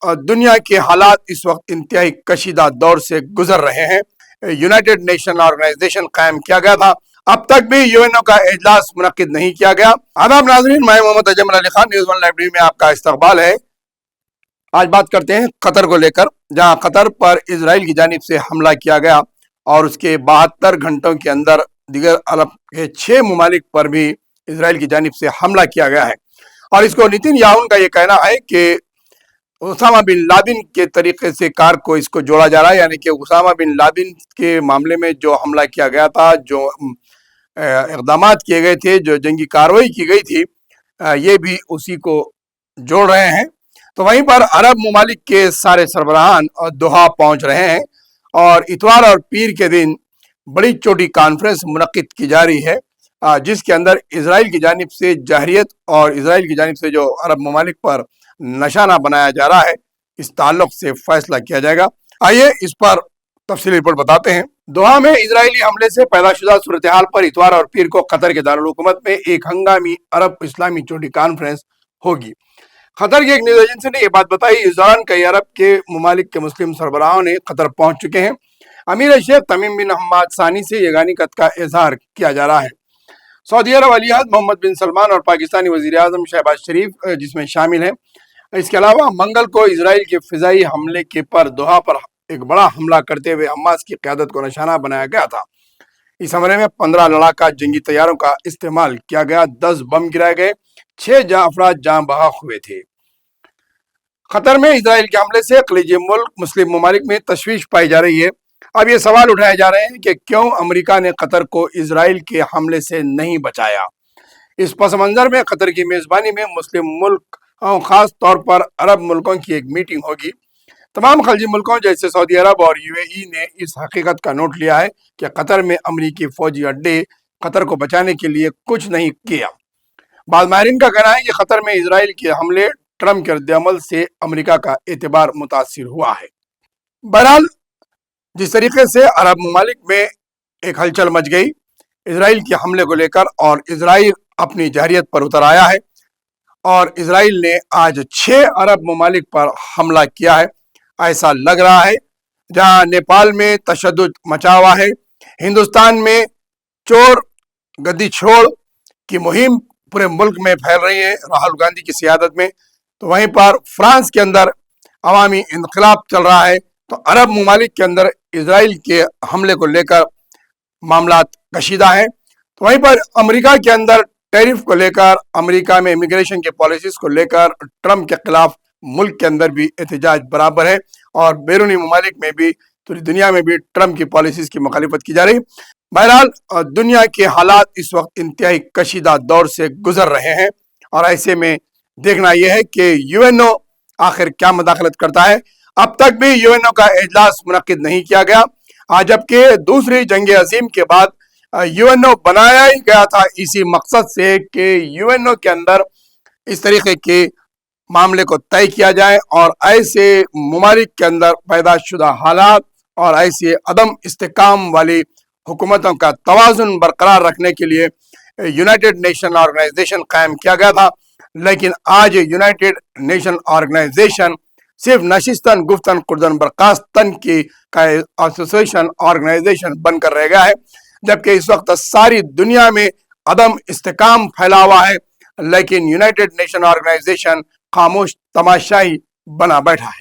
دنیا کے حالات اس وقت انتہائی کشیدہ دور سے گزر رہے ہیں۔ یونائٹڈ نیشن آرگنائزیشن قائم کیا گیا تھا، اب تک بھی یو این او کا اجلاس منعقد نہیں کیا گیا۔ آداب ناظرین، میں محمد Ajmal Ali Khan, news one library میں آپ کا استقبال ہے۔ آج بات کرتے ہیں قطر کو لے کر، جہاں قطر پر اسرائیل کی جانب سے حملہ کیا گیا اور اس کے 72 گھنٹوں کے اندر دیگر عرب کے 6 ممالک پر بھی اسرائیل کی جانب سے حملہ کیا گیا ہے، اور اس کو نیتن یاہو کا یہ کہنا ہے کہ اسامہ بن لادن کے طریقے سے کار کو اس کو جوڑا جا رہا ہے، یعنی کہ اسامہ بن لادن کے معاملے میں جو حملہ کیا گیا تھا، جو اقدامات کیے گئے تھے، جو جنگی کارروائی کی گئی تھی، یہ بھی اسی کو جوڑ رہے ہیں۔ تو وہیں پر عرب ممالک کے سارے سربراہان دوحہ پہنچ رہے ہیں، اور اتوار اور پیر کے دن بڑی چوٹی کانفرنس منعقد کی جا رہی ہے، جس کے اندر اسرائیل کی جانب سے جارحیت اور اسرائیل کی جانب سے جو عرب ممالک پر نشانہ بنایا جا رہا ہے، اس تعلق سے فیصلہ کیا جائے گا۔ آئیے اس پر تفصیلی رپورٹ بتاتے ہیں۔ دوحہ میں اسرائیلی حملے سے پیدا شدہ صورتحال پر اتوار اور پیر کو قطر کے دارالحکومت میں ایک ہنگامی عرب اسلامی چوٹی کانفرنس ہوگی۔ قطر کی ایک نیوز ایجنسی نے یہ بات بتائی۔ اس دوران کئی عرب کے ممالک کے مسلم سربراہوں نے قطر پہنچ چکے ہیں۔ امیر شیخ تمیم بن حماد ثانی سے یگانی قط کا اظہار کیا جا رہا ہے۔ سعودی عرب ولی عہد محمد بن سلمان اور پاکستانی وزیر اعظم شہباز شریف جس میں شامل ہیں۔ اس کے علاوہ منگل کو اسرائیل کے فضائی حملے کے پر دوحہ پر ایک بڑا حملہ کرتے ہوئے حماس کی قیادت کو نشانہ بنایا گیا تھا۔ اس حملے میں 15 لڑاکا جنگی طیاروں کا استعمال کیا گیا، 10 بم گرائے گئے، 6 افراد جاں بحق ہوئے تھے۔ قطر میں اسرائیل کے حملے سے خلیجی ملک مسلم ممالک میں تشویش پائی جا رہی ہے۔ اب یہ سوال اٹھائے جا رہے ہیں کہ کیوں امریکہ نے قطر کو اسرائیل کے حملے سے نہیں بچایا۔ اس پس منظر میں قطر کی میزبانی میں مسلم ملک اور خاص طور پر عرب ملکوں کی ایک میٹنگ ہوگی۔ تمام خلیجی ملکوں جیسے سعودی عرب اور یو اے ای نے اس حقیقت کا نوٹ لیا ہے کہ قطر میں امریکی فوجی اڈے قطر کو بچانے کے لیے کچھ نہیں کیا۔ بعض ماہرین کا کہنا ہے کہ قطر میں اسرائیل کے حملے ٹرمپ کے رد عمل سے امریکہ کا اعتبار متاثر ہوا ہے۔ بہرحال جس طریقے سے عرب ممالک میں ایک ہلچل مچ گئی اسرائیل کے حملے کو لے کر، اور اسرائیل اپنی جارحیت پر اتر آیا ہے، اور اسرائیل نے آج 6 عرب ممالک پر حملہ کیا ہے، ایسا لگ رہا ہے۔ جہاں نیپال میں تشدد مچا ہوا ہے، ہندوستان میں چور گدی چھوڑ کی مہم پورے ملک میں پھیل رہی ہے راہل گاندھی کی قیادت میں، تو وہیں پر فرانس کے اندر عوامی انقلاب چل رہا ہے۔ تو عرب ممالک کے اندر اسرائیل کے حملے کو لے کر معاملات کشیدہ ہیں۔ تو وہیں پر امریکہ کے اندر ٹیرف کو لے کر، امریکہ میں امیگریشن کے پالیسیز کو لے کر ٹرمپ کے خلاف ملک کے اندر بھی احتجاج برابر ہے، اور بیرونی ممالک میں بھی، پوری دنیا میں بھی ٹرمپ کی پالیسیز کی مخالفت کی جا رہی۔ بہرحال دنیا کے حالات اس وقت انتہائی کشیدہ دور سے گزر رہے ہیں، اور ایسے میں دیکھنا یہ ہے کہ یو این او آخر کیا مداخلت کرتا ہے۔ اب تک بھی یو این او کا اجلاس منعقد نہیں کیا گیا، جبکہ دوسری جنگ عظیم کے بعد یو این او بنایا ہی گیا تھا اسی مقصد سے کہ یو این او کے اندر اس طریقے کے معاملے کو طے کیا جائے، اور ایسے ممالک کے اندر پیدا شدہ حالات اور ایسے عدم استحکام والی حکومتوں کا توازن برقرار رکھنے کے لیے یونائٹڈ نیشن آرگنائزیشن قائم کیا گیا تھا۔ لیکن آج یونائٹڈ نیشن آرگنائزیشن صرف نشستن گفتن کردن برخاستن کی ایسوسیشن آرگنائزیشن بن کر رہ گیا ہے، جبکہ اس وقت ساری دنیا میں عدم استحکام پھیلا ہوا ہے، لیکن یونائٹڈ نیشن آرگنائزیشن خاموش تماشائی بنا بیٹھا ہے۔